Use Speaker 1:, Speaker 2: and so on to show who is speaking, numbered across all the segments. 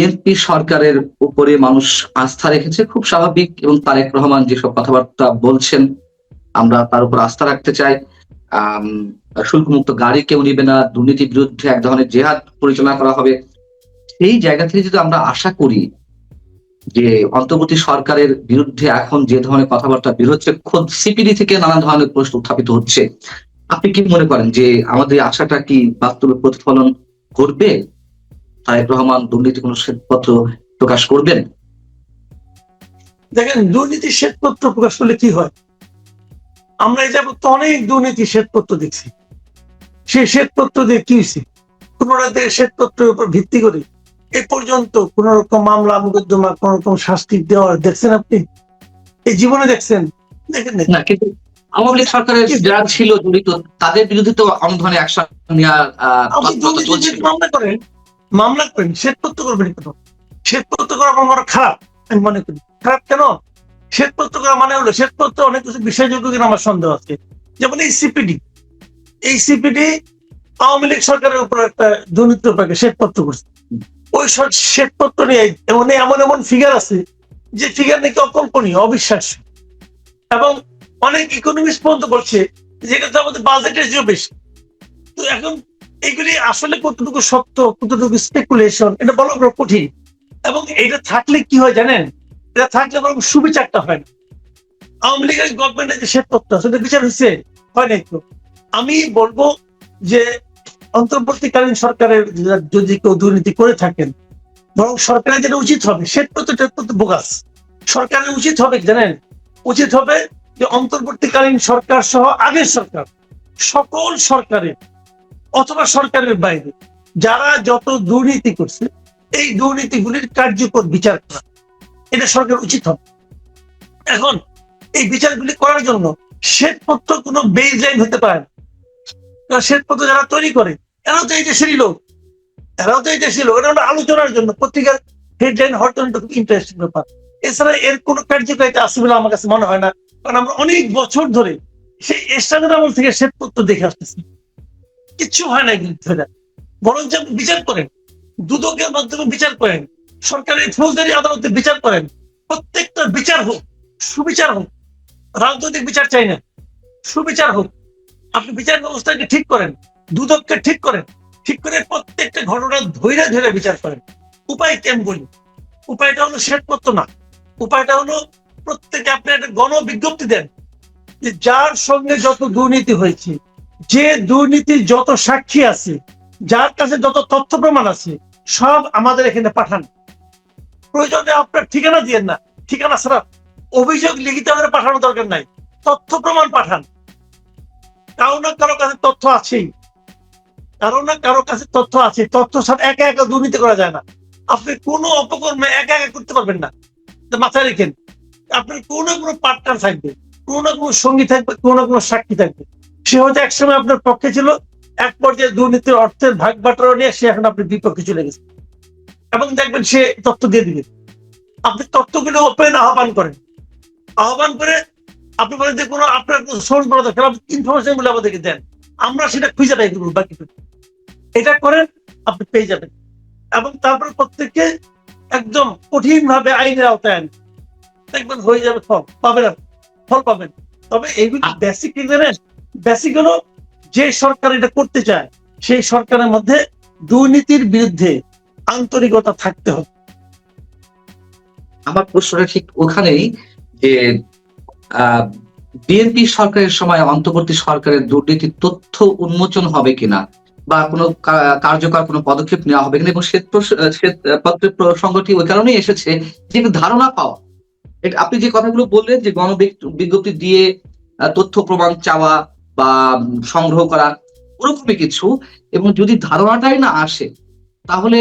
Speaker 1: BNP সরকারের উপরে মানুষ আস্থা রেখেছে, খুব স্বাভাবিক। এবং তারেক রহমান যেসব কথাবার্তা বলছেন, আমরা তার উপর আস্থা রাখতে চাই। আম শুল্কমুক্ত গাড়ি কেউ নিবে না, দুর্নীতির বিরুদ্ধে এক ধরনের জেহাদ পরিচালনা করা হবে। এই জায়গা থেকে যদি আমরা আশা করি যে অন্তর্বর্তী সরকারের বিরুদ্ধে এখন যে ধরনের কথাবার্তা বের হচ্ছে, খোদ সিপিডি থেকে নানা ধরনের প্রশ্ন উত্থাপিত হচ্ছে। আপনি কি মনে করেন যে আমাদের এই আশাটা কি বাস্তবে প্রতিফলন করবে? তারেক রহমান দুর্নীতি কোনো শ্বেতপত্র প্রকাশ করবেন?
Speaker 2: দেখেন, দুর্নীতির শ্বেতপত্র প্রকাশ করলে কি হয়? আমরা এই যাবত অনেক দুর্নীতি শ্বেতপত্র দেখছি। সেই শ্বেতপত্র দিয়ে কি হয়েছে? কোন রাজ্যের শ্বেতপত্রের উপর ভিত্তি করে এ পর্যন্ত কোন রকম মামলা মোকদ্দমা, কোন রকম শাস্তি দেওয়ার দেখছেন আপনি? এই জীবনে দেখছেন? দেখেন
Speaker 1: না, কিন্তু আওয়ামী লীগ সরকারের যারা ছিল জড়িত, তাদের বিরুদ্ধে তো অনেক ধরনের অ্যাকশন নেওয়ার
Speaker 2: আপনি
Speaker 1: তৎপরতা চলছিল।
Speaker 2: মামলা করেন, শ্বেতপত্র করবেন কেন? শ্বেতপত্র করা আমার মনে খারাপ, আমি মনে করি। খারাপ কেন? শ্বেতপত্র করা মানে হলো শ্বেতপত্র অনেক কিছু বিশ্বাসযোগ্য কিনা আমার সন্দেহ আছে। যেমন এই সিপিডি আওয়ামী লীগ সরকারের উপর একটা দুর্নীতি উপায়কে শ্বেতপত্র করছে। ওই শ্বেতপত্র নিয়ে এমন এমন ফিগার আছে যে ফিগার নাকি অকল্পনীয়, অবিশ্বাস্য। এবং অনেক ইকোনমিস্ট পর্যন্ত বলছে যে এটা তো আমাদের বাজেটের চেয়েও বেশি। তো এখন এগুলি আসলে কতটুকু সত্য, কতটুকু স্পেকুলেশন, এটা বলা বড় কঠিন। এবং এটা থাকলে কি হয় জানেন? এটা থাকলে বরং সুবিচারটা হয় না। আওয়ামী লীগের গভর্নমেন্টের যে শ্বেতপত্র সেটা বিচার হয়েছে, হয় নাই তো। আমি বলবো যে অন্তর্বর্তীকালীন সরকারের যদি কেউ দুর্নীতি করে থাকেন, বরং সরকারের যেটা উচিত হবে, শ্বেতপত্র বোগাস। সরকারের উচিত হবে জানেন, উচিত হবে যে অন্তর্বর্তীকালীন সরকার সহ আগের সরকার, সকল সরকারের অথবা সরকারের বাইরে যারা যত দুর্নীতি করছে, এই দুর্নীতিগুলির কার্যকর বিচার করা, এটা সরকার উচিত হবে। এখন এই বিচারগুলি করার জন্য শ্বেতপত্র কোনো বেজ লাইন হতে পারে না। শ্বেতপত্র যারা তৈরি করে এরাও তো এই দেশেরই লোক, এটা আলোচনার জন্য পত্রিকার হেডলাইন হওয়ার জন্য খুব ইন্টারেস্টিং ব্যাপার। এছাড়া এর কোনো কার্যকারিতা আছে বলে আমার কাছে মনে হয় না, কারণ আমরা অনেক বছর ধরে সেই এরশাদের আমল থেকে শ্বেতপত্র দেখে আসতেছি, কিচ্ছু হয় না কিন্তু। বরং যে বিচার করেন, দুদকের মাধ্যমে বিচার করেন, সরকারের ফৌজদারি আদালতে বিচার করেন, প্রত্যেকটা বিচার হোক, সুবিচার হোক। রাজনৈতিক বিচার চাই না, সুবিচার হোক। আপনি বিচার ব্যবস্থাকে ঠিক করেন, দুদককে ঠিক করেন, ঠিক করে প্রত্যেকটা ঘটনা ধৈর্য ধরে বিচার করেন। উপায় কেমন বলি? উপায়টা হলো শ্বেতপত্র না, উপায়টা হলো প্রত্যেকে আপনি একটা গণবিজ্ঞপ্তি দেন যে যার সঙ্গে যত দুর্নীতি হয়েছে, যে দুর্নীতির যত সাক্ষী আছে, যার কাছে যত তথ্য প্রমাণ আছে, সব আমাদের এখানে পাঠান। প্রয়োজনে আপনার ঠিকানা দিয়েন না, ঠিকানা ছাড়া অভিযোগ লিখিত আমাদের পাঠানোর দরকার নাই, তথ্য প্রমাণ পাঠান। কারো না কারো কাছে তথ্য আছেই, তথ্য ছাড়া একা একা দুর্নীতি করা যায় না। আপনি কোনো অপকর্মে একা একা করতে পারবেন না, মাথায় রেখেন। আপনার কোনো না কোনো পার্টনার থাকবে, কোনো না কোনো সঙ্গী থাকবে, কোনো না কোনো সাক্ষী থাকবে। সে হয়তো একসময় আপনার পক্ষে ছিল, এক পর্যায়ে দুর্নীতির অর্থের ভাগ বাটোয়ারা নিয়ে সে এখন আপনার বিপক্ষে চলে গেছে, এবং দেখবেন সে তথ্য দিয়ে দিবে। আপনি তথ্যগুলো ওপেন আহ্বান করে আপনি বলেন যে কোনো আপনার সোর্স বলা দরকার, আপনি ইনফরমেশন গুলো আমাদেরকে দেন, আমরা সেটা খুঁজে পাই করবো। বাকি এটা করেন, আপনি পেয়ে যাবেন। এবং তারপরে প্রত্যেককে একদম কঠিন ভাবে আইনের আওতায় আনেন, দেখবেন হয়ে যাবে, ফল পাবেন। তবে এইগুলি বেসিক কি জানেন? বেসিক হলো যে সরকার এটা করতে চায়, সেই সরকারের মধ্যে দুর্নীতির বিরুদ্ধে আন্তরিকতা থাকতে হবে।
Speaker 1: আমার প্রশ্নটা ঠিক ওখানেই যে বিএনপি সরকারের সময় অন্তর্বর্তী সরকারের দুর্নীতির তথ্য উন্মোচন হবে কিনা, বা কোনো কার্যকর কোনো পদক্ষেপ নেওয়া হবে কিনা, এবং শ্বেতপত্রের প্রসঙ্গটি ওই কারণেই এসেছে যে ধারণা পাওয়া। আপনি যে কথাগুলো বললেন যে বিজ্ঞপ্তি দিয়ে তথ্য প্রমাণ চাওয়া বা সংগ্রহ করা, ওরকমই কিছু। এবং যদি ধারণাটাই না আসে, তাহলে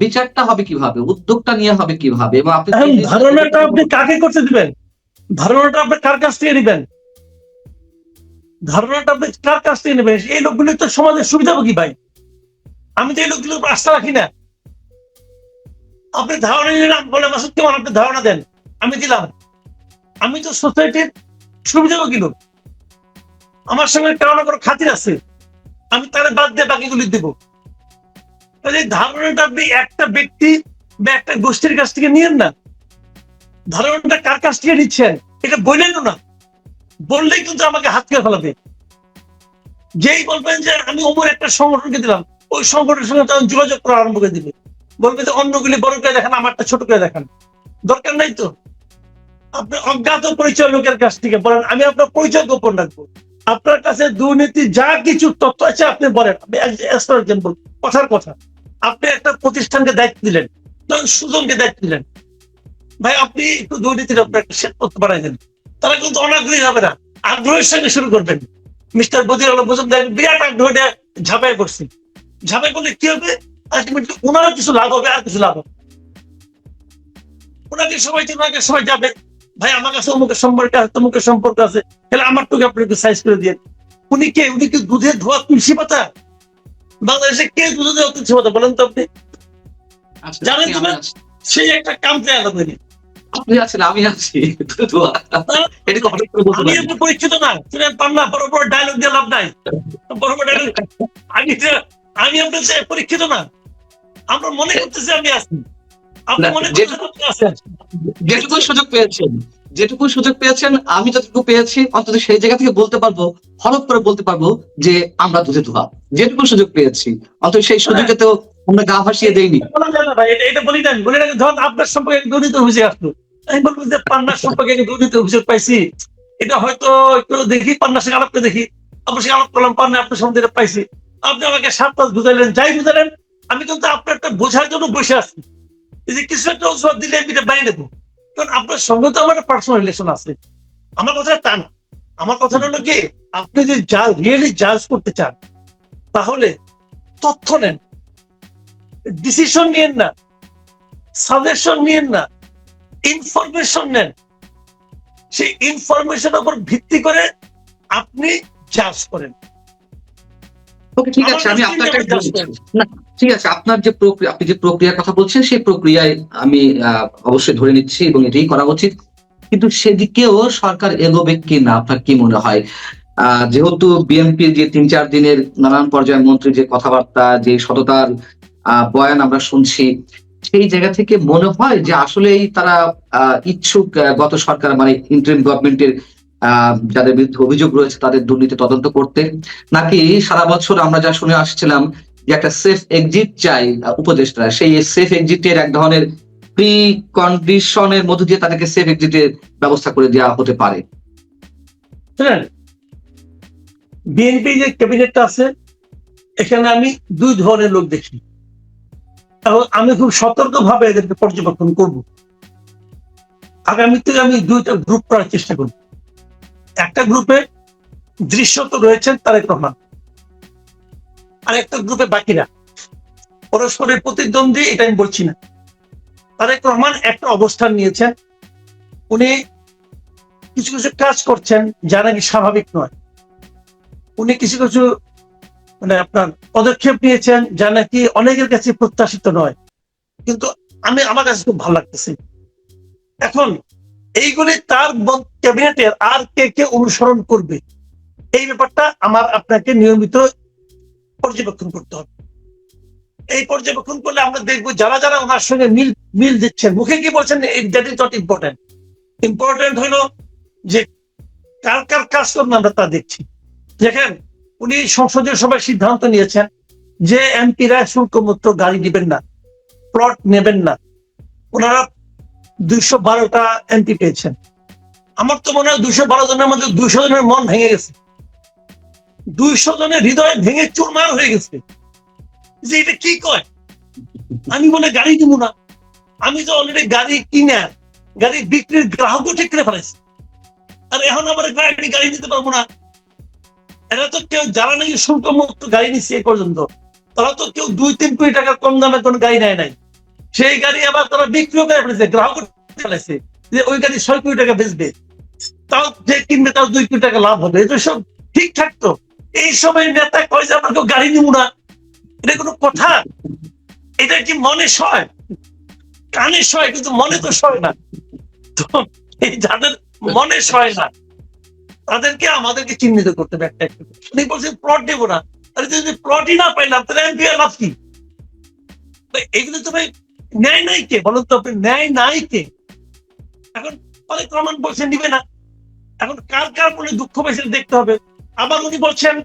Speaker 1: বিচারটা হবে কিভাবে, উদ্যোগটা নিয়ে হবে কিভাবে? এবং আপনি
Speaker 2: ধারণাটা আপনি কাকে করতে দিবেন? ধারণাটা আপনি কার কাছ থেকে নেবেন? ধারণাটা আপনি কার কাছ থেকে নেবেন? এই লোকগুলি তো সমাজের সুবিধাভোগী ভাই। আমি তো এই লোকগুলোর উপর আস্থা রাখি না। আপনি ধারণা নিলাম বলে মাসুদ কেমন, আপনি ধারণা দেন, আমি দিলাম। আমি তো সোসাইটির সুবিধাভোগী লোক, আমার সঙ্গে কারো না কারো খাতির আছে, আমি তার বাদ দিয়ে বাকিগুলি দেবো। ধারণাটা আপনি একটা ব্যক্তি বা একটা গোষ্ঠীর কাছ থেকে নিয়েন না, ধারণাটা কার কাছ থেকে নিচ্ছেন এটা বললেন না, বললেই কিন্তু আমাকে হাত করে ফেলাবে। যেই বলবেন যে আমি অমর একটা সংগঠনকে দিলাম, ওই সংগঠনের সঙ্গে তখন যোগাযোগ করা আরম্ভ করে দিবে, বলবে যে অন্যগুলি বড় করে দেখান, আমারটা ছোট করে দেখান। দরকার নাই তো। আপনি অজ্ঞাত পরিচয় লোকের কাছ থেকে বলেন, আমি আপনার পরিচয় গোপন রাখবো। আপনার কাছে দুর্নীতি যা কিছু তথ্য আছে আপনি বলেন, আপনি এক্সাম্পল কথার কথা। আপনি একটা প্রতিষ্ঠানকে দায়িত্ব দিলেন, তখন সুজনকে দায়িত্ব দিলেন, ভাই আপনি একটু দুর্নীতির আপনার একটা শ্বেত পত্র বানাই দেন। তারা কিন্তু অনাগ্রহী হবে না, আগ্রহের সঙ্গে শুরু করবেন। মিস্টার বদির আলম মজুমদার বিরাট আগ্রহটা ঝাঁপাই করছি। ঝাঁপাই করলে কি হবে, আলটিমেটলি ওনারও কিছু লাভ হবে, আর কিছু লাভ হবে। ওনাকে সবাই যাবে, ভাই আমার কাছে অমুকের সম্পর্ক আছে, তমুকের সম্পর্ক আছে, তাহলে আমার টুকু আপনি একটু সাইজ করে দিয়ে। উনি কি দুধের ধোয়া তুলসী পাতা? বাংলাদেশে কে দুধে ধোয়া তুলসী পাতা বলেন তো আপনি?
Speaker 1: আচ্ছা,
Speaker 2: জানেন তো না? সেই একটা কাম পেয়ে তৈরি।
Speaker 1: আপনি আছেন, আমি আছি। এটা তো হঠাৎ করে বলতে
Speaker 2: আমি
Speaker 1: পারি
Speaker 2: একটু পরিচিত না, শুনেন পান না, বড় বড় ডায়লগ দিয়ে লাভ নাই। বড় বড় ডায়লগ আমি আপনার চেয়ে পরীক্ষিত না। আমরা মনে করতেছি আমি আছি, আপনি মনে করতেছেন আপনি আছেন।
Speaker 1: যেটুকু সুযোগ পেয়েছেন, আমি যতটুকু পেয়েছি, অন্তত সেই জায়গা থেকে বলতে পারবো, হলফ করে বলতে পারবো যে আমরা দুধে ধোয়া। যেটুকু সুযোগ পেয়েছি, অন্তত সেই সুযোগে তো আমরা গা ভাসিয়ে দেইনি।
Speaker 2: বলা যায় না ভাই, এটা বলি না, বলি না। ধরুন আপনার সম্পর্কে দুর্নীতি অভিযোগ আসলো, আমি বলবো যে পান্নার সম্পর্কে দুর্নীতি অভিযোগ পাইছি, এটা হয়তো একটু দেখি, পান্নার সঙ্গে আলাপ করে দেখি। আপনার সঙ্গে আলাপ করলাম, পান্না আপনার সম্বন্ধে পাইছি, আপনি আমাকে 7 মাস বুঝাইলেন, যাই বুঝালেন, আমি কিন্তু আপনার একটা বোঝার জন্য বসে আছি। এই যে কিছু একটা অজুহাত দিলে আমি এটা বানিয়ে নেবো, কারণ আপনার সঙ্গে তো আমার পার্সোনাল রিলেশন আছে। আমার কথা তা না, আমার কথাটা হলো কি, আপনি যদি রিয়েলি জাজ করতে চান, তাহলে তথ্য নেন, ডিসিশন নিয়েন না, সাজেশন নিয়েন না, ইনফরমেশন নেন। সেই ইনফরমেশনের উপর ভিত্তি করে আপনি জাজ করেন।
Speaker 1: ওকে, ঠিক আছে, আমি আপনাকে না, ঠিক আছে, আপনার যে প্রক্রিয়া, আপনি যে প্রক্রিয়ার কথা বলছেন, সেই প্রক্রিয়ায় আমি অবশ্যই ধরে নিচ্ছি এবং এটাই করা উচিত। কিন্তু সেদিকেও সরকার এগোবে কি না, আপনার কি মনে হয়? যেহেতু বিএনপির যে 3-4 দিনের নানান পর্যায়ের মন্ত্রীর যে কথাবার্তা, যে সততার বয়ান আমরা শুনছি, সেই জায়গা থেকে মনে হয় যে আসলেই তারা ইচ্ছুক গত সরকার মানে ইন্টারিম গভর্নমেন্টের যাদের বিরুদ্ধে অভিযোগ রয়েছে তাদের দুর্নীতি তদন্ত করতে, নাকি সারা বছর আমরা যা শুনে আসছিলাম যে একটা সেফ এক্সিট চাই উপদেষ্টা, সেই সেফ এক্সিটের এক ধরনের প্রি কন্ডিশনের মধ্যে দিয়ে তাদেরকে সেফ এক্সিটের ব্যবস্থা করে দেওয়া হতে পারে?
Speaker 2: বিএনপি যে ক্যাবিনেটটা আছে, এখানে আমি 2 ধরনের লোক দেখি, এবং আমি খুব সতর্ক ভাবে এদেরকে পর্যবেক্ষণ করব। আগামীতে আমি 2টা গ্রুপ করার চেষ্টা করব। একটা গ্রুপে দৃশ্যত রয়েছেন তারেক রহমান, আর একটা গ্রুপে বাকিরা, পরস্পরের প্রতিদ্বন্দ্বী, এটা আমি বলছি না। তারেক রহমান একটা অবস্থান নিয়েছেন, উনি কিছু কিছু কাজ করছেন যা নাকি স্বাভাবিক নয়। উনি কিছু কিছু মানে আপনার পদক্ষেপ নিয়েছেন যা নাকি অনেকের কাছে প্রত্যাশিত নয়, কিন্তু আমার কাছে খুব ভালো লাগতেছে। এখন এইগুলি তার ক্যাবিনেটের আর কে অনুসরণ করবে, এই ব্যাপারটা আমার আপনাকে নিয়মিত পর্যবেক্ষণ করতে হবে। এই পর্যবেক্ষণ করলে আমরা দেখবো যারা যারা ওনার সঙ্গে মিল দিচ্ছেন, মুখে কি বলছেন that is not important. Important হলো যে কার কার কাজ করবেন আমরা তা দেখছি। দেখেন, উনি সংসদীয় সভায় সিদ্ধান্ত নিয়েছেন যে এমপিরা শুল্কমুক্ত গাড়ি দিবেন না, প্লট নেবেন না। ওনারা 212টা এমপি পেয়েছেন। আমার তো মনে হয় 212 জনের মধ্যে 200 জনের মন ভেঙে গেছে, 200 জনের হৃদয় ভেঙে চুরমার হয়ে গেছে যে এটা কি কয়, আমি বলে গাড়ি দিব না। আমি তো অলরেডি গাড়ি কিনে গাড়ি বিক্রির গ্রাহকও ঠিক করে ফেলেছি, আর এখন আবার গাড়ি নিতে পারবো না। এরা তো কেউ যারা নাকি শুল্ক মুক্ত গাড়ি নিচ্ছে এই পর্যন্ত, তারা তো কেউ 2-3 কোটি টাকা কম দামে কোন গাড়ি নেয় নাই। সেই গাড়ি আবার তারা বিক্রিও করে ফেলেছে, গ্রাহক ফেলেছে যে ওই গাড়ি 6 কোটি টাকা বেচবে, তাও যে কিনবে তাও 2 কোটি টাকা লাভ হবে। এটা সব ঠিক থাকতো। এই সময় নেতা কয় যে আমরা কেউ গাড়ি নিব না, এটা কোনো কথা? এটা কি মনে সয়? কানে সয়, কিন্তু মনে তো সয় না। তো এই যাদের মনে সয় না তাদেরকে আমাদেরকে চিহ্নিত করতে হবে একটা একটা। উনি বলছেন প্লট দেবো না, তাহলে যদি প্লটই না পাইলাম তাহলে এমপি লাভ কি? এগুলো তো ভাই ন্যায় নাই কে বলুন তো আপনি, ন্যায় নাই কে? এখন তারেক রহমান বলছেন নিবে না, এখন কার কার মনে দুঃখ পেয়েছে দেখতে হবে। আবার উনি বলছেন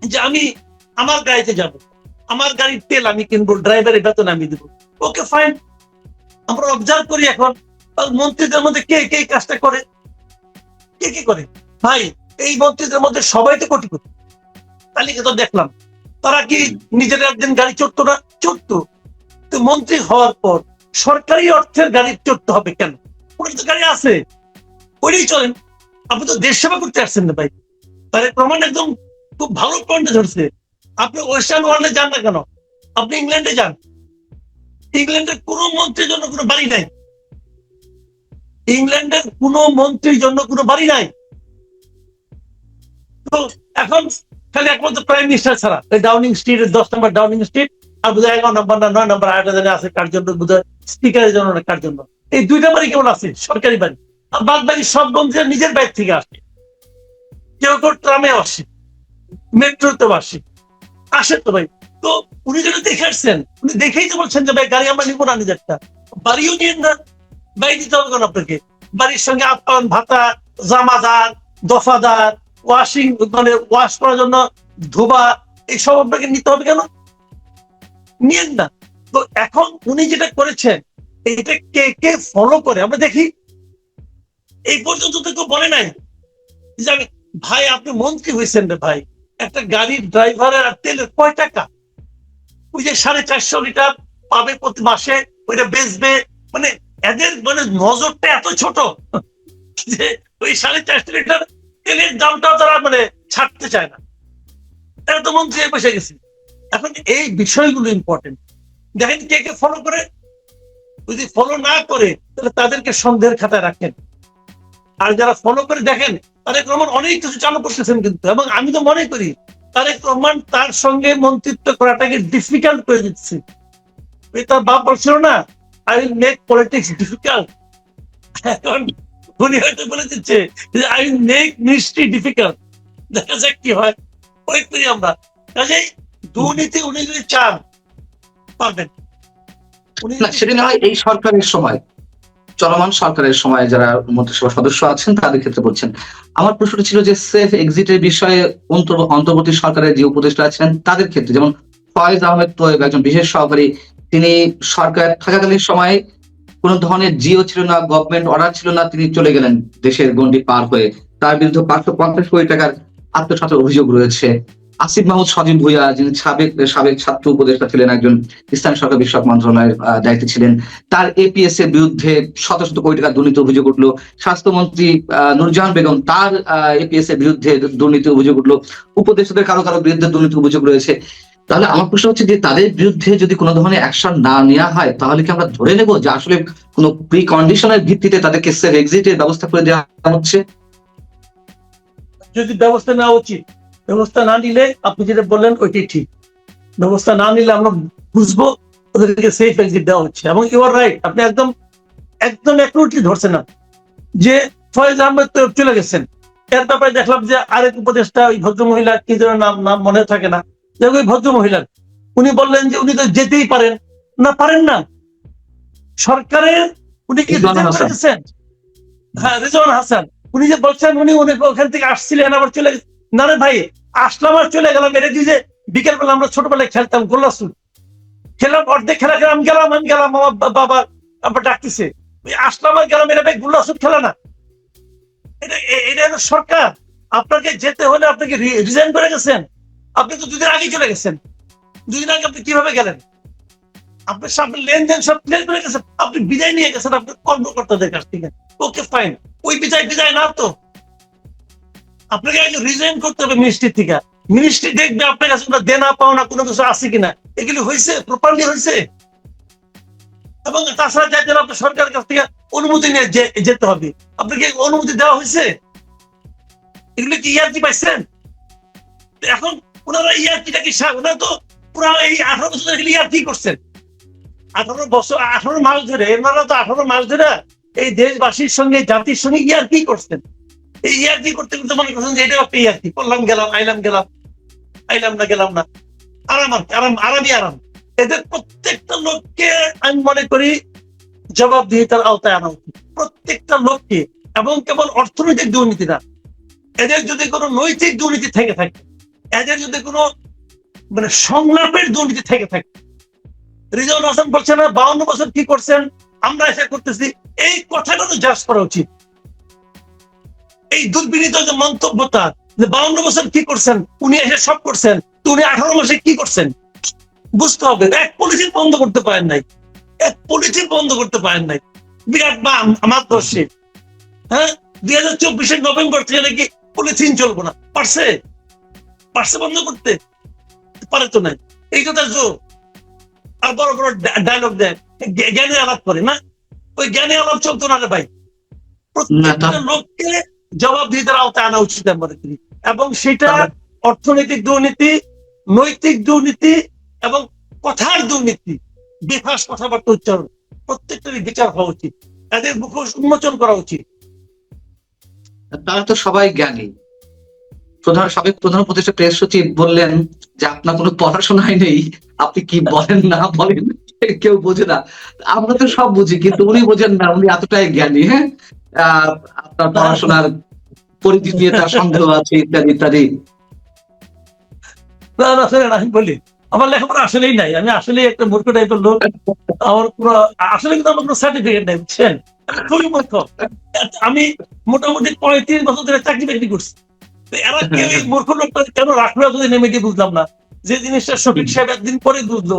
Speaker 2: যে আমি আমার গাড়িতে যাব, আমার গাড়ির তেল আমি কিনবো, ড্রাইভারের বেতন আমি দেবো। ওকে ফাইন, আমরা অবজার্ভ করি এখন মন্ত্রীদের মধ্যে কে কে কাজটা করে, কে কে করে। ভাই এই মন্ত্রীদের মধ্যে সবাই তো কোটিপতি, তালিকা তো দেখলাম। তারা কি নিজের একদিন গাড়ি চড়তো না? চড়তো। তো মন্ত্রী হওয়ার পর সরকারি অর্থের গাড়ি চড়তে হবে কেন? ওনার তো গাড়ি আছে, ওইটাই চলেন। আপনি তো দেশ সেবা করতে আসছেন না ভাই। তারেক রহমান একদম খুব ভালো পয়েন্টে ধরছে। আপনি ওয়েস্টার্ন ওয়ার্ল্ডে যান না কেন? আপনি ইংল্যান্ডে যান, ইংল্যান্ডের কোনো মন্ত্রীর জন্য কোনো বাড়ি নাই, ইংল্যান্ডের কোনো মন্ত্রীর জন্য কোনো বাড়ি নাই। তো এখন খালি একমাত্র প্রাইম মিনিস্টার ছাড়া ওই ডাউনিং স্ট্রিট, 10 নম্বর ডাউনিং স্ট্রিট, আর বোধহয় 11 নম্বর না 9 নম্বর আরেকটা জায়গায় আছে, কার জন্য বোধহয় স্পিকারের জন্য না কার জন্য, এই দুইটা বাড়ি কেবল আছে সরকারি বাড়ি। আর বাদ বাকি সব মন্ত্রীরা নিজের বাইর থেকে আসে, কেউ কেউ ট্রামে আসে, মেট্রোতে আসে, আসে তো ভাই। তো উনি যেটা দেখে আসছেন, উনি দেখেই তো বলছেন যে ভাই গাড়ি আমরা নিবো না নিজেরটা, বাড়িও নিয়েন না। বাড়ি দিতে হবে কেন আপনাকে? বাড়ির সঙ্গে আপ্যায়ন ভাতা, জামাদার, দফাদার, ওয়াশিং মানে ওয়াশ করার জন্য ধোবা, এইসব আপনাকে নিতে হবে কেন? নিয়েন না। তো এখন উনি যেটা করেছেন, এটা কে কে ফলো করে আমরা দেখি। এই পর্যন্ত তো কেউ বলে নাই যে ভাই আপনি মন্ত্রী হয়েছেন রে ভাই, একটা গাড়ির ড্রাইভারের আর তেলের কয় টাকা? ওই যে 450 লিটার পাবে প্রতি মাসে, ওইটা বেচবে। মানে এদের মানে নজরটা এত ছোট যে ওই 450 লিটার তেলের দামটাও তারা মানে ছাড়তে চায় না। তারা তো মন্ত্রী বসে গেছে। এখন এই বিষয়গুলো ইম্পর্টেন্ট। দেখেন কে কে ফলো করে, যদি ফলো না করে তাহলে তাদেরকে সন্দেহের খাতায় রাখেন। আর যারা ফলো করে দেখেন, তারেক রহমান অনেক কিছু চালু করতেছেন কিন্তু, এবং আমি তো মনে করি তারেক রহমান তার সঙ্গে মন্ত্রিত্ব করাটাকে ডিফিকাল্ট করে দিচ্ছে। তার বাপ বলছিল না, I will make politics difficult. এখন উনি হয়তো বলে দিচ্ছে যে I will make ministry difficult. দেখা যাক কি হয়, ওই করি আমরা। কাজেই দুর্নীতি উনি যদি চান পারবেন। উনি
Speaker 1: না, সেটা না হয় এই সরকারের সময়, চলমান সরকারের সময় যারা মন্ত্রিসভা সদস্য আছেন তাদের ক্ষেত্রে বলছেন। আমার প্রশ্নটা ছিল যে সেফ এক্সিটের বিষয়ে অন্তর্বর্তী সরকারের যে উপদেষ্টা আছেন তাদের ক্ষেত্রে, যেমন ফয়েজ আহমেদ তোয়েব একজন বিশেষ সহকারী, তিনি সরকার থাকাকালীন সময়ে কোন ধরনের জিও ছিল না, গভর্নমেন্ট অর্ডার ছিল না, তিনি চলে গেলেন দেশের গণ্ডি পার হয়ে। তার বিরুদ্ধে 550 কোটি টাকার আত্মসাতের অভিযোগ রয়েছে। আসিফ মাহমুদ সজীব ভুইয়া, যিনি সাবেক ছাত্র উপদেষ্টা ছিলেন, একজন স্থানীয় সরকার বিষয়ক মন্ত্রণালয়ের দায়িত্বে ছিলেন, তার এপিএস এর বিরুদ্ধে শত শত কোটি টাকা দুর্নীতি অভিযোগ উঠলো। স্বাস্থ্যমন্ত্রী নুরজাহান বেগম, তার এপিএস এর বিরুদ্ধে দুর্নীতি অভিযোগ উঠলো। উপদেষ্টাদের কারো কারো বিরুদ্ধে দুর্নীতি অভিযোগ রয়েছে। তাহলে আমার প্রশ্ন হচ্ছে যে তাদের বিরুদ্ধে যদি কোনো ধরনের অ্যাকশন না নেওয়া হয়, তাহলে কি আমরা ধরে নেব যে আসলে কোনো প্রি কন্ডিশনের ভিত্তিতে তাদেরকে সেফ এক্সিটের ব্যবস্থা করে দেওয়া হচ্ছে?
Speaker 2: যদি ব্যবস্থা নেওয়া উচিত, ব্যবস্থা না নিলে আপনি যেটা বললেন ওইটাই ঠিক। ব্যবস্থা না নিলে আমরা বুঝবো ওদেরকে সেফ এক্সিট দেওয়া হচ্ছে। এবং ইউ আর রাইট, আপনি একদম একদম অ্যাকুরেটলি ধরছেন না যে ফয়েজ আহমেদ তো চলে গেছেন, এর ব্যাপারে দেখলাম যে আরেক উপদেষ্টা, ওই ভদ্র মহিলা কি যেন নাম মনে থাকে না, ওই ভদ্র মহিলা, উনি বললেন যে উনি তো যেতেই পারেন না, পারেন না সরকারের। উনি কি গেছেন? হ্যাঁ, রিজওয়ান হাসান, উনি যে বলছেন উনি ওখান থেকে আসছিলেন আবার চলে গেছেন। না রে ভাই, আসলাম আর চলে গেলাম। এটা কি যে বিকেল বেলা আমরা ছোটবেলায় খেলতাম গোল্লাসুল, খেলাম, অর্ধেক খেলা খেলাম, আমি গেলাম, আমার বাবা আবার ডাকতেছে, আসলাম আর গেলাম, এটা ভাই গোল্লাসুল খেলা না। এটা হলো সরকার। আপনাকে যেতে হলে আপনাকে রিজাইন করে গেছেন, আপনি তো 2 দিন আগে চলে গেছেন। 2 দিন আগে আপনি কিভাবে গেলেন? আপনার সামনে লেনদেন সব ক্লিয়ার করে গেছেন, আপনি বিদায় নিয়ে গেছেন আপনার কর্মকর্তাদের কাছ থেকে। ওকে ফাইন, ওই বিদায় না তো, আপনাকে আগে রিজাইন করতে হবে মিনিস্ট্রি থেকে। মিনিস্ট্রি দেখবে আপনার কাছে দেনা পাওনা কোনো কিছু আছে কিনা, এগুলি হয়েছে, প্রপারলি হয়েছে। এবং তাছাড়া যাইতে হলে আপনার সরকারের কাছ থেকে অনুমতি নিয়ে যেতে হবে। আপনাকে অনুমতি দেওয়া হয়েছে? এগুলো কি ইয়ার্কি পাইছেন? এখন ওনারা ইয়ার্কিটা কি, ওনারা তো পুরো এই 18 বছর ইয়ার্কি করছেন। 18 মাস ধরে, এনারা তো 18 মাস ধরে এই দেশবাসীর সঙ্গে, জাতির সঙ্গে ইয়ার্কি করছেন। এই ইয়ার্কি করতে করতে মনে করছেন যে এটাও একটা ইয়ার্কি, করলাম গেলাম, আইলাম গেলাম, আইলাম না গেলাম না, আরামই আরাম। এদের প্রত্যেকটা লোককে আমি মনে করি জবাবদিহিতার আওতায় আনা উচিত, প্রত্যেকটা লোককে। এবং কেবল অর্থনৈতিক দুর্নীতি না, এদের যদি কোনো নৈতিক দুর্নীতি থেকে থাকে, এদের যদি কোনো মানে সংলাপের দুর্নীতি থেকে থাকে, রিজওয়ান হাসান বলছে না 52 বছর কি করছেন, আমরা এসে করতেছি, এই কথাটা তো জাজ করা উচিত। এই দুর্বিনীত যে মন্তব্যটা যে 52 বছর কি করছেন, উনি এসে সব করছেন, তো উনি 18 মাসে কি করছেন বুঝতে হবে। এক পলিথিন বন্ধ করতে পারেন নাই, এক পলিথিন বন্ধ করতে পারেন নাই, বিরাট বা আমার দোষে। হ্যাঁ, 2024 নভেম্বর থেকে নাকি পলিথিন চলবো না, পারছে পারছে বন্ধ করতে? পারে তো নাই। এই কথা জোর। আর বড় বড় ডায়লগ দেয়, জ্ঞানে আলাপ করে না, ওই জ্ঞানে আলাপ চলতো না রে ভাই। প্রত্যেকটা লোককে জবাবদিহিতার আওতায় আনা উচিত আমি মনে করি। এবং সেটা অর্থনৈতিক দুর্নীতি, নৈতিক দুর্নীতি এবং কথার দুর্নীতি, বেফাস কথাবার্তা উচ্চারণ, প্রত্যেকটারই বিচার হওয়া উচিত, এদের মুখোশ উন্মোচন করা উচিত।
Speaker 1: তারা তো সবাই জ্ঞানী। সাবেক প্রধান উপদেষ্টা প্রেস সচিব বললেন যে আপনার কোনো পড়াশোনাই নেই, আপনি কি বলেন না বলেন কেউ বোঝে না। আমরা তো সব বুঝি, কিন্তু উনি বোঝেন না, উনি এতটাই জ্ঞানী। হ্যাঁ, আপনার পড়াশোনার পরিধি দিয়ে তার সন্দেহ আছে, ইত্যাদি ইত্যাদি।
Speaker 2: আমি বলি আমার লেখাপড়া আসলেই নাই, আমি আসলে একটা মূর্খ টাইপের লোক। আমার পুরো আসলে কিন্তু আমার কোনো সার্টিফিকেট নাই, বুঝছেন, খুবই মূর্খ। আমি মোটামুটি 35 বছর ধরে চাকরি বাকরি করছি। এরা কেউ এই মূর্খ লোকটা কেন রাখলো এতদিন নেমে দিয়ে বুঝলাম না। যে জিনিসটা শফিক সাহেব একদিন পরে বুঝলো,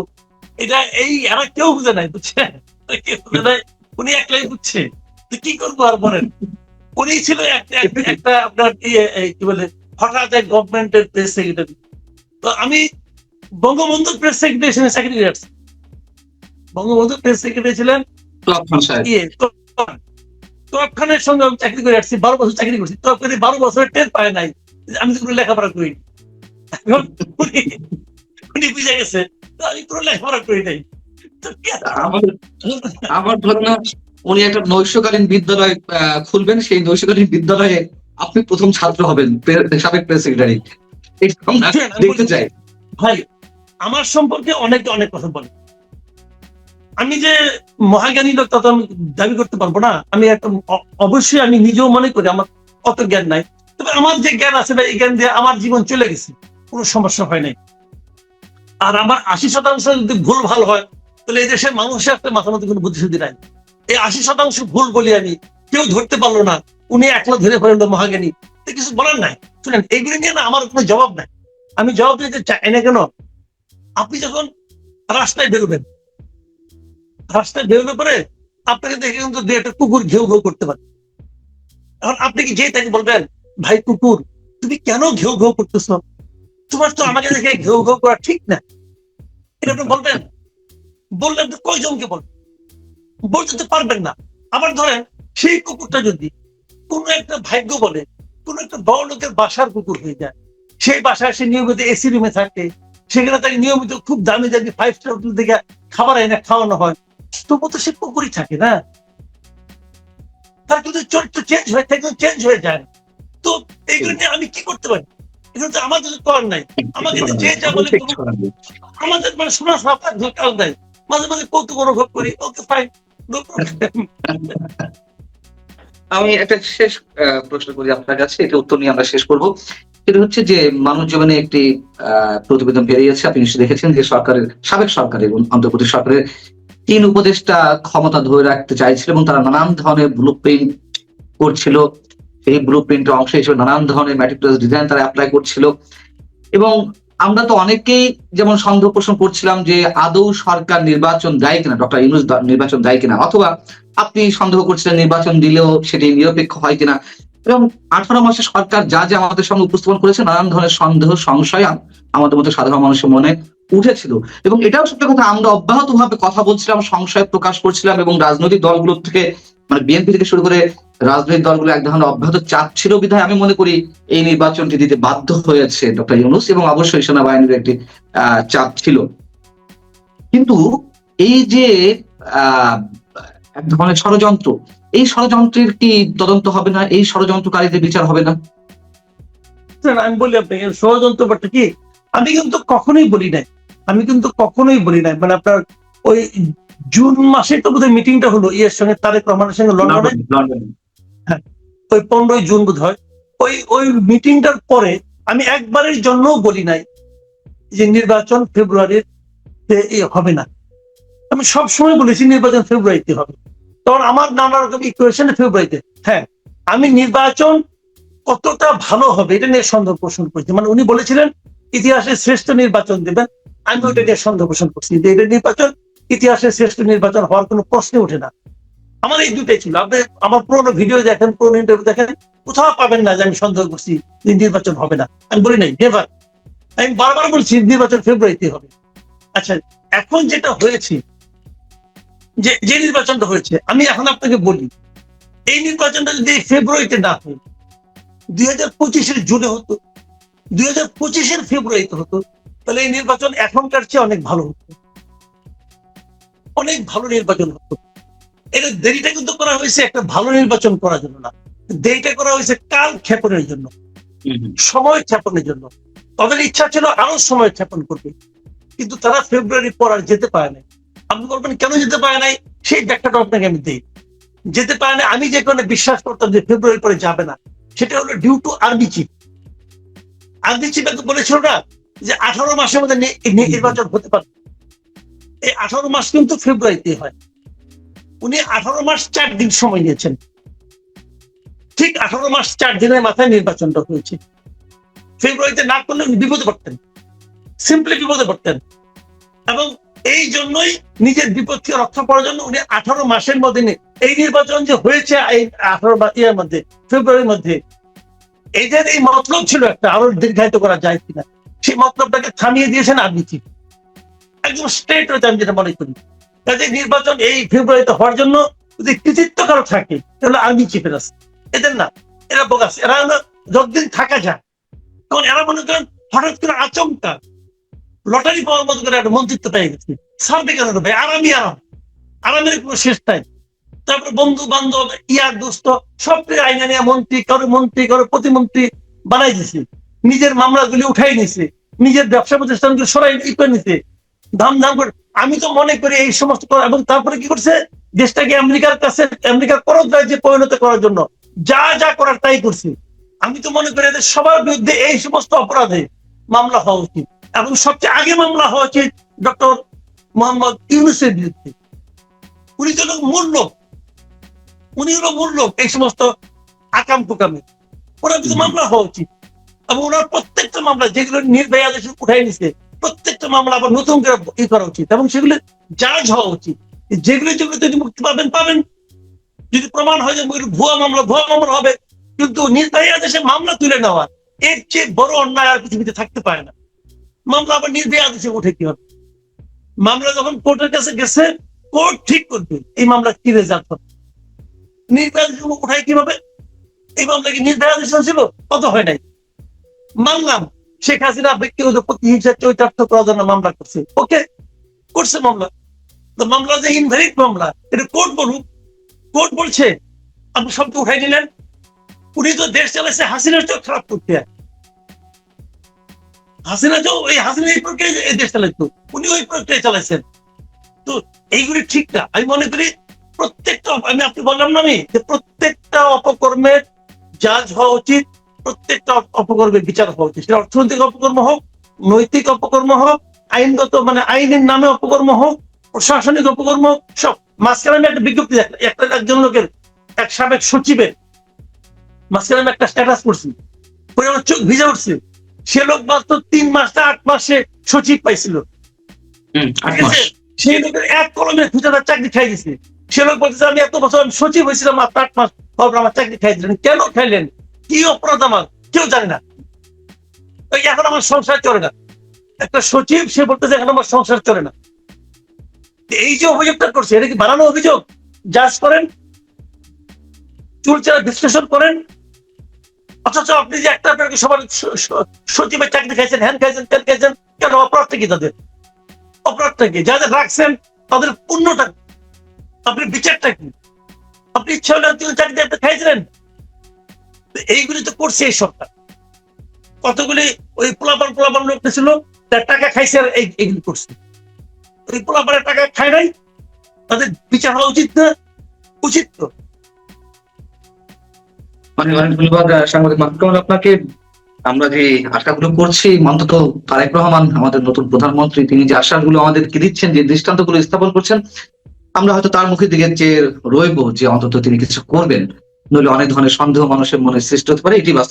Speaker 2: এটা এই এরা কেউ বুঝে নাই, বুঝছেন, কেউ বুঝে নাই, উনি একলাই বুঝছে। কি করবো আর বলেন। উনি ছিল একটা আপনার কি বলে হঠাৎ এক গভর্নমেন্টের প্রেস সেক্রেটারি। তো আমি বঙ্গবন্ধুর প্রেস সেক্রেটারি চাকরি করে আসছি। বঙ্গবন্ধুর প্রেস সেক্রেটারি ছিলেন তোয়াব খানের সঙ্গে আমি চাকরি করে আসছি, 12 বছর চাকরি করছি। তোয়াব খান 12 বছরের টের পায় নাই আমি কোনো লেখাপড়া করি। উনি বুঝে গেছে আমি কোনো লেখাপড়া করি নাই।
Speaker 1: আমার ধারণা উনি একটা নৈশকালীন বিদ্যালয় খুলবেন, সেই নৈশকালীন বিদ্যালয়ে আপনি প্রথম ছাত্র হবেন, সাবেক প্রেস সেক্রেটারি। দেখতে চাই
Speaker 2: ভাই। আমার সম্পর্কে অনেকে অনেক কথা বলে, আমি যে মহাজ্ঞানী লোক তা তো আমি দাবি করতে পারবো না। আমি একটা অবশ্যই আমি নিজেও মনে করি আমার অত জ্ঞান নাই, তবে আমার যে জ্ঞান আছে এই জ্ঞান দিয়ে আমার জীবন চলে গেছে, কোনো সমস্যা হয় নাই। আর আমার 80% যদি ভুল ভাল হয়, তাহলে এই দেশের মানুষের একটা মাথার মধ্যে কোনো বুদ্ধিশুদ্ধি নাই। এই 80% ভুল বলি আমি, কেউ ধরতে পারলো না, উনি একলা ধরে ফেললো মহাজ্ঞানী, কিছু বলার নাই। শুনেন, এইগুলো নিয়ে না আমার কোনো জবাব নাই, আমি জবাব দিতে চাই না। কেন? আপনি যখন রাস্তায় বেরোবেন, রাস্তায় বেরোনোর পরে আপনাকে দেখে কিন্তু দু একটা কুকুর ঘেউ ঘেউ করতে পারে। এখন আপনি কি যেই তাকে বলবেন, ভাই কুকুর তুমি কেন ঘেউ ঘেউ করতেছ, তোমার তো আমাকে দেখে ঘেউ ঘেউ করা ঠিক না, এটা আপনি বলবেন? বললেন তো কয়জনকে বলবেন? বলতে তো পারবেন না। আবার ধরেন সেই কুকুরটা যদি কোন একটা ভাগ্য বলে কোন একটা বড় লোকের বাসার কুকুর হয়ে যায়, সেই বাসায় সে নিয়মিত এসি রুমে থাকে, সেখানে তাকে নিয়মিত খুব দামি দামি 5 স্টার হোটেল থেকে খাবার এনে খাওয়ানো হয়, তবু তো সে কুকুরই থাকে না, তার কিন্তু চরিত্র চেঞ্জ হয়ে থাকে, চেঞ্জ হয়ে যায়। তো এইগুলো নিয়ে আমি কি করতে পারি? এগুলো তো আমাদের করার নাই। আমাকে যে যা বলে আমাদের মানে শোনা সাফার দরকার নাই, মাঝে মাঝে কৌতুক অনুভব করি, ওকে ফাইন।
Speaker 1: আমি একটা শেষ প্রশ্ন করি আপনার কাছে, এটা উত্তর নিয়ে আমরা শেষ করব। সেটা হচ্ছে যে মানব জীবনে একটি প্রতিবেদন বেরিয়েছে, আপনি নিশ্চয়ই দেখেছেন, যে সরকারের সাবেক সরকারের অন্তর্বর্তী সরকারের 3 উপদেষ্টা ক্ষমতা ধরে রাখতে চাইছিল এবং তারা নানান ধরনের ব্লু প্রিন্ট করছিল। সেই ব্লু প্রিন্টের অংশ হিসেবে নানান ধরনের ম্যাটিকুলাস ডিজাইন তারা অ্যাপ্লাই করছিল। এবং আমরা তো অনেকেই যেমন সন্দেহ পোষণ করছিলাম যে আদৌ সরকার নির্বাচন দেয় কিনা, ডক্টর ইউনূস নির্বাচন দেয় কিনা, অথবা আপনি সন্দেহ করছিলেন নির্বাচন দিলেও সেটি নিরপেক্ষ হয় কিনা। এবং 18 মাসে সরকার যা যা আমাদের সামনে উপস্থাপন করেছে, নানান ধরনের সন্দেহ সংশয় আমাদের মধ্যে সাধারণ মানুষের মনে উঠেছিল। এবং এটাও সত্যি কথা, আমরা অব্যাহতভাবে কথা বলছিলাম, সংশয় প্রকাশ করছিলাম, এবং রাজনৈতিক দলগুলো থেকে মানে বিএনপি থেকে শুরু করে রাজনৈতিক দলগুলো এক ধরনের অব্যাহত চাপ ছিল বিধায় আমি মনে করি এই নির্বাচনটি দিতে বাধ্য হয়েছে ডক্টর ইউনূস, এবং অবশ্যই সেনাবাহিনীর একটি চাপ ছিল। কিন্তু এই যে এক ধরনের ষড়যন্ত্র, এই ষড়যন্ত্রের কি তদন্ত হবে না? এই ষড়যন্ত্রকারীদের বিচার হবে না?
Speaker 2: আমি বলি আপনাকে ষড়যন্ত্র ব্যাপারটা কি, আমি কিন্তু কখনোই বলি নাই আমি কিন্তু কখনোই বলি নাই, মানে আপনার ওই জুন মাসে তো বোধহয় মিটিংটা হলো ইয়ের সঙ্গে, তারেক রহমানের সঙ্গে লন্ডনে। হ্যাঁ, ওই 15ই জুন বোধ হয়। ওই মিটিংটার পরে আমি একবারের জন্যও বলি নাই যে নির্বাচন ফেব্রুয়ারির হবে না। আমি সবসময় বলেছি নির্বাচন ফেব্রুয়ারিতে হবে। তখন আমার নানা রকম ইকুয়েশন ফেব্রুয়ারিতে। হ্যাঁ, আমি নির্বাচন কতটা ভালো হবে এটা নিয়ে সন্দেহ পোষণ করছি। মানে উনি বলেছিলেন ইতিহাসের শ্রেষ্ঠ নির্বাচন দেবেন, আমি ওটা নিয়ে সন্দেহ পোষণ করছি যে এটা নির্বাচন ইতিহাসের শ্রেষ্ঠ নির্বাচন হওয়ার কোনো প্রশ্ন ওঠে না। আমার এই দুটাই ছিল। আপনি আমার পুরোনো ভিডিও দেখেন, পুরোনো ইন্টারভিউ দেখেন, কোথাও পাবেন না যে আমি সন্দেহ করছি যে নির্বাচন হবে না। আমি বলি নাই, নেভার। আমি বারবার বলছি নির্বাচন ফেব্রুয়ারিতে হবে। আচ্ছা, এখন যেটা হয়েছে, যে নির্বাচনটা হয়েছে, আমি এখন আপনাকে বলি এই নির্বাচনটা যদি ফেব্রুয়ারিতে না হয়, 2025-এর জুনে হতো, 2025-এর ফেব্রুয়ারিতে হতো, তাহলে এই নির্বাচন এখনকার চেয়ে অনেক ভালো হতো, অনেক ভালো নির্বাচন হতো। এটা দেরিটা কিন্তু করা হয়েছে একটা ভালো নির্বাচন করার জন্য না, দেরিটা করা হয়েছে কাল ক্ষেপণের জন্য, সময় ক্ষেপণের জন্য। তাদের ইচ্ছা ছিল আরো সময় ক্ষেপণ করবে, কিন্তু তারা ফেব্রুয়ারি পর আর যেতে পারে নাই। আপনি বলবেন কেন যেতে পারে নাই, সেই ব্যাখ্যাটা আপনাকে আমি দিই। যেতে পারে না, আমি যে কারণে বিশ্বাস করতাম যে ফেব্রুয়ারি পরে যাবে না, সেটা হলো due to army chief. Army chief বলেছিল না যে 18 মাসের মধ্যে নির্বাচন হতে পারে। এই 18 মাস কিন্তু ফেব্রুয়ারিতে হয়। উনি 18 মাস 4 দিন সময় নিয়েছেন। ঠিক 18 মাস 4 দিনের মাথায় নির্বাচনটা হয়েছে। ফেব্রুয়ারিতে না করলে উনি বিপদে পড়তেন, সিম্পলি বিপদে পড়তেন। এবং এই জন্যই নিজের বিপদকে রক্ষা করার জন্য উনি 18 মাসের মধ্যে এই নির্বাচন যে হয়েছে, এই 18 মধ্যে ফেব্রুয়ারির মধ্যে, এদের এই মতলব ছিল একটা আরো দীর্ঘায়িত করা যায় কিনা, সেই মতলবটাকে থামিয়ে দিয়েছেন আর্মি চিফ। একদম স্ট্রেট হয়েছে, আমি যেটা মনে করি। কাজে নির্বাচন এই ফেব্রুয়ারিতে হওয়ার জন্য যদি কৃতিত্ব কারো থাকে তাহলে আর্মি চিফের আছে, এদের না। এরা বোগাস, এরা যতদিন থাকা যায়। তখন এরা মনে করেন হঠাৎ করে আচমকা লটারি পাওয়ার মতো করে একটা মন্ত্রিত্ব পেয়ে গেছে, সার্ভে কেন ভাই, আরামই আরাম, আরামের কোনো শেষ নাই। তারপরে বন্ধু বান্ধব ইয়ার দোস্ত সবকে আইনা নিয়ে মন্ত্রী কারো প্রতিমন্ত্রী বানাই দিছে, নিজের মামলাগুলি উঠাই নিছে, নিজের ব্যবসা প্রতিষ্ঠানগুলো সরাই করে নিছে, ধাম করে। আমি তো মনে করি এই সমস্ত, এবং তারপরে কি করছে, দেশটাকে আমেরিকার কাছে, আমেরিকার করদ রাজ্যে পরিণত করার জন্য যা যা করার তাই করছে। আমি তো মনে করি এদের সবার বিরুদ্ধে এই সমস্ত অপরাধে মামলা হওয়া উচিত, এবং সবচেয়ে আগে মামলা হওয়া উচিত ডক্টর মোহাম্মদ ইউনূসের বিরুদ্ধে। উনি তো মূল লোক, উনি হলো মূল লোক এই সমস্ত আকাম কুকামে, ওনার কিন্তু মামলা হওয়া উচিত। এবং ওনার প্রত্যেকটা মামলা যেগুলো নির্ভয়া দেশে উঠাই নিছে, প্রত্যেকটা মামলা আবার নতুন করে ই করা উচিত, এবং সেগুলো জাজ হওয়া উচিত। যেগুলো যদি মুক্তি পাবেন, যদি প্রমাণ হয় যে ভুয়া মামলা হবে। কিন্তু নির্ভয়া দেশে মামলা তুলে নেওয়া, এর চেয়ে বড় অন্যায় আর পৃথিবীতে থাকতে পারে না। মামলা আবার নির্ভয়া দেশে উঠে কি হবে? মামলা যখন কোর্টের কাছে গেছে, কোর্ট ঠিক করবে এই মামলা কি রেজাল্ট হবে। নির্ভয়া দেশে উঠায় কিভাবে? এই মামলা কি নির্ভয়া দেশে ছিল? কত হয় নাই। মানলাম শেখ হাসিনা ব্যক্তিগত প্রতিহিংসা চরিতার্থ করার জন্য মামলা করছে, ওকে, করছে মামলা। তো মামলা যে ইনভ্যালিড মামলা, এটা কোর্ট বলুক। কোর্ট বলছে আপনি সবকে উঠাই নিলেন। উনি তো দেশ চালাইছে হাসিনার চেয়েও খারাপ করতে, হাসিনা এই প্রক্রিয়া এই দেশ চালাইতো, উনি ওই প্রক্রিয়া চালাইছেন। তো এইগুলি ঠিক না। আমি মনে করি প্রত্যেকটা, আপনি বললাম না আমি, যে প্রত্যেকটা অপকর্মের জাজ হওয়া উচিত, প্রত্যেকটা অপকর্মের বিচার হওয়া উচিত। সেটা অর্থনৈতিক অপকর্ম হোক, নৈতিক অপকর্ম হোক, আইনগত মানে আইনের নামে অপকর্ম হোক, প্রশাসনিক অপকর্ম হোক, সব। মাঝখানে আমি একটা বিজ্ঞপ্তি একজন লোকের, এক সাবেক সচিবের মাঝখানে আমি একটা স্ট্যাটাস করছি, আমার চোখ ভিজে উঠছে। সে লোক মাত্র 3 মাস না 8 মাসে সচিব পাইছিল। সেই লোকের এক কলমে খুঁজাদার চাকরি খাই দিছে। সে লোক বলতেছে আমি এত বছর সচিব হয়েছিলাম, মাত্র 8 মাস আমার চাকরি খাই দিলেন। কেন খাইলেন? কি অপরাধ আমার? কেউ জানে না। এখন আমার সংসার চলে না। একটা সচিব সে বলতেছে এখন আমার সংসার চলে না। এই যে অভিযোগটা করছে, এটা কি বানানো অভিযোগ? জাজ করেন, চুলচেরা বিশ্লেষণ করেন, অথচ আপনি যে একটা সবার সচিবের চাকরি খাইছেন, হ্যান খাইছেন, তেল খাইছেন, কেন? অপরাধটা কি তাদের? অপরাধটা কি? যাদের রাখছেন তাদের পুণ্যটা, আপনি বিচারটা কি? আপনি ইচ্ছা হলে চাকরি আপনি খাইছিলেন। এইগুলি তো করছে এই সরকার। কতগুলি ওই পোলাপান লোক ছিল, তার টাকা খাইছে আর এইগুলো করছে, ওই পোলাপানের টাকা খায় নাই, তাদের বিচার হওয়া উচিত না? উচিত তো।
Speaker 1: মানে অনেক ধন্যবাদ সাংবাদিক মাহমুদ আপনাকে। আমরা যে আশাগুলো করছি, অন্তত তারেক রহমান আমাদের নতুন প্রধানমন্ত্রী, তিনি যে আশাগুলো আমাদেরকে দিচ্ছেন, যে দৃষ্টান্তগুলো স্থাপন করছেন, আমরা হয়তো তার মুখের দিকে চেয়ে রইবো যে অন্তত তিনি কিছু করবেন, নইলে অনেক ধরনের সন্দেহ মানুষের মনে সৃষ্টি হতে পারে, এটি বাস্তব।